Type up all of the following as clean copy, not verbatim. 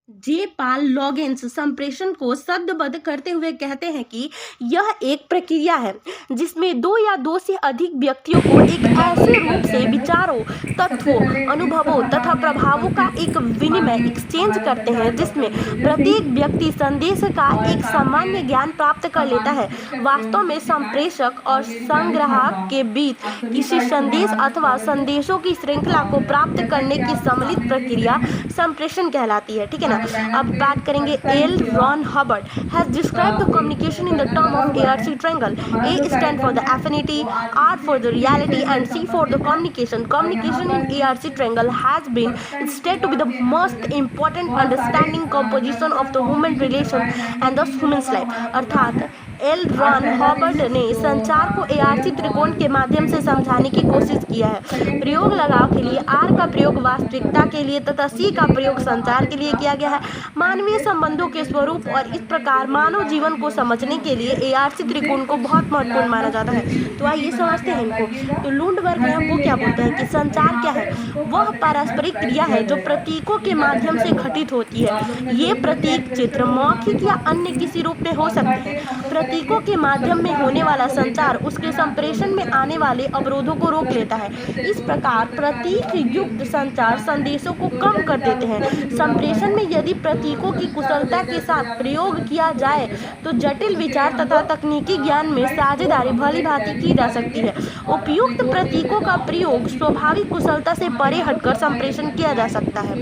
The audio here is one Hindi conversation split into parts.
जे पाल लॉगेंस संप्रेषण को शब्दबद्ध करते हुए कहते हैं कि यह एक प्रक्रिया है जिसमें दो या दो से अधिक व्यक्तियों को एक ऐसे रूप से विचारों, तत्वों, अनुभवों तथा प्रभावों का एक विनिमय एक्सचेंज करते हैं जिसमें प्रत्येक व्यक्ति संदेश का एक सामान्य ज्ञान प्राप्त कर लेता है। वास्तव में संप्रेषक और संग्राहक के बीच किसी संदेश अथवा संदेशों की श्रृंखला को प्राप्त करने की सम्मिलित प्रक्रिया संप्रेषण कहलाती है। ठीक है ना। अब बात करेंगे L Ron Hubbard has described the communication in the term of ARC triangle. A stand for the affinity, R for the reality and C for the communication. Communication in ARC triangle has been stated to be the most important understanding composition of the human relation and thus human's life। अर्थात एल रॉन हॉबर्ड ने संचार को ARC त्रिकोण के माध्यम से समझाने की कोशिश किया है। प्रयोग लगाव के लिए R का प्रयोग वास्तविकता के लिए तथा C का प्रयोग संचार के लिए किया गया है। मानवीय संबंधों के स्वरूप और इस प्रकार मानव जीवन को समझने के लिए ARC त्रिकोण को बहुत महत्वपूर्ण माना जाता है। तो आइए समझते हैं इनको। तो लुंडबर्ग हमको क्या बोलते हैं कि संचार क्या है? वह पारस्परिक क्रिया है जो प्रतीकों के माध्यम से घटित होती है। ये प्रतीक चित्र, मौखिक या अन्य किसी रूप में हो सकते हैं। प्रतीकों के माध्यम में होने वाला संचार उसके संप्रेषण में आने वाले अवरोधों को रोक लेता है। इस प्रकार प्रतीक युक्त संचार संदेशों को कम कर देते हैं। संप्रेषण में यदि प्रतीकों की कुशलता के साथ प्रयोग किया जाए तो जटिल विचार तथा तकनीकी ज्ञान में साझेदारी भली भांति की जा सकती है। उपयुक्त प्रतीकों का प्रयोग स्वाभाविक कुशलता से परे हटकर संप्रेषण किया जा सकता है।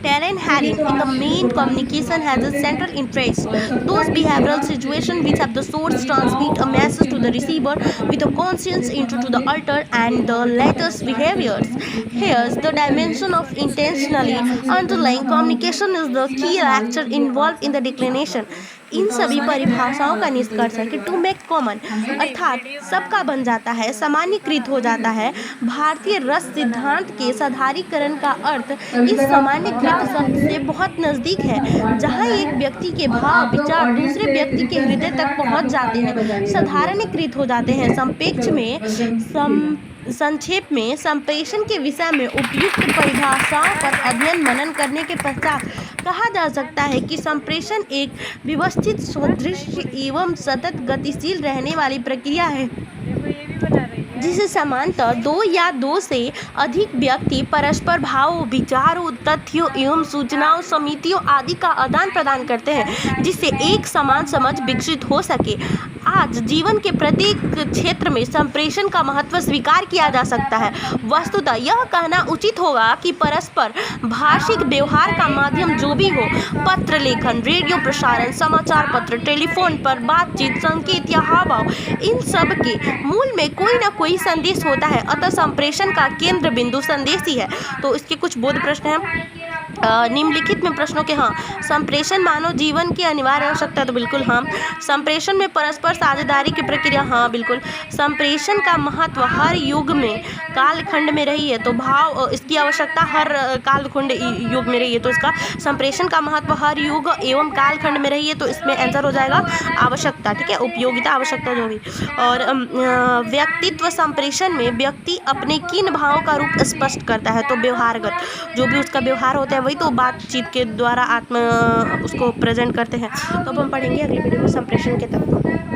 Terence Harris in the main communication has a central interest. Those behavioral situations which have the source transmit a message to the receiver with a conscious into to the alter and the latter's behaviors. Here's the dimension of intentionally underlying communication is the key factor involved in the declination. इन सभी परिभाषाओं का निष्कर्ष है कि टू मेक कॉमन अर्थात सबका बन जाता है, सामान्यकृत हो जाता है। भारतीय रस सिद्धांत के साधारीकरण का अर्थ इस सामान्यकृत शब्द से बहुत नजदीक है, जहां एक व्यक्ति के भाव विचार दूसरे व्यक्ति के हृदय तक पहुंच जाते हैं, साधारणीकृत हो जाते हैं। संक्षेप में संप्रेषण के विषय में उपयुक्त परिभाषाओं पर अध्ययन मनन करने के पश्चात कहा जा सकता है कि संप्रेषण एक व्यवस्थित, सुदृढ़ एवं सतत गतिशील रहने वाली प्रक्रिया है जिसे समांतर दो या दो से अधिक व्यक्ति परस्पर भावों, विचारों, तथ्यों एवं सूचनाओं, समितियों आदि का आदान प्रदान करते हैं जिससे एक समान समझ विकसित हो सके। आज जीवन के प्रत्येक क्षेत्र में संप्रेषण का महत्व स्वीकार किया जा सकता है। वस्तुतः यह कहना उचित होगा कि परस्पर भाषिक व्यवहार का माध्यम जो भी हो, पत्र लेखन, रेडियो प्रसारण, समाचार पत्र, टेलीफोन पर बातचीत, संकेत या हावभाव, इन सब के मूल में कोई न कोई संदेश होता है। अतः संप्रेषण का केंद्र बिंदु संदेश ही है। तो इसके कुछ बोध प्रश्न हैं निम्नलिखित में प्रश्नों के। हाँ, संप्रेषण मानव जीवन की अनिवार्य आवश्यकता, तो बिल्कुल हाँ। संप्रेषण में परस्पर साझेदारी की प्रक्रिया, हाँ बिल्कुल। संप्रेषण का महत्व हर युग में कालखंड में रही है, तो भाव इसकी आवश्यकता हर कालखंड युग में रही है, तो इसका संप्रेषण का महत्व हर युग एवं कालखंड में रही है, तो इसमें आंसर हो जाएगा आवश्यकता। ठीक है, उपयोगिता, आवश्यकता जो भी। और व्यक्तित्व संप्रेषण में व्यक्ति अपने किन भावों का रूप स्पष्ट करता है, तो व्यवहारगत जो भी उसका व्यवहार होता है वही तो बातचीत के द्वारा उसको प्रेजेंट करते हैं। तो अब हम पढ़ेंगे अगली वीडियो में संप्रेषण के तत्व।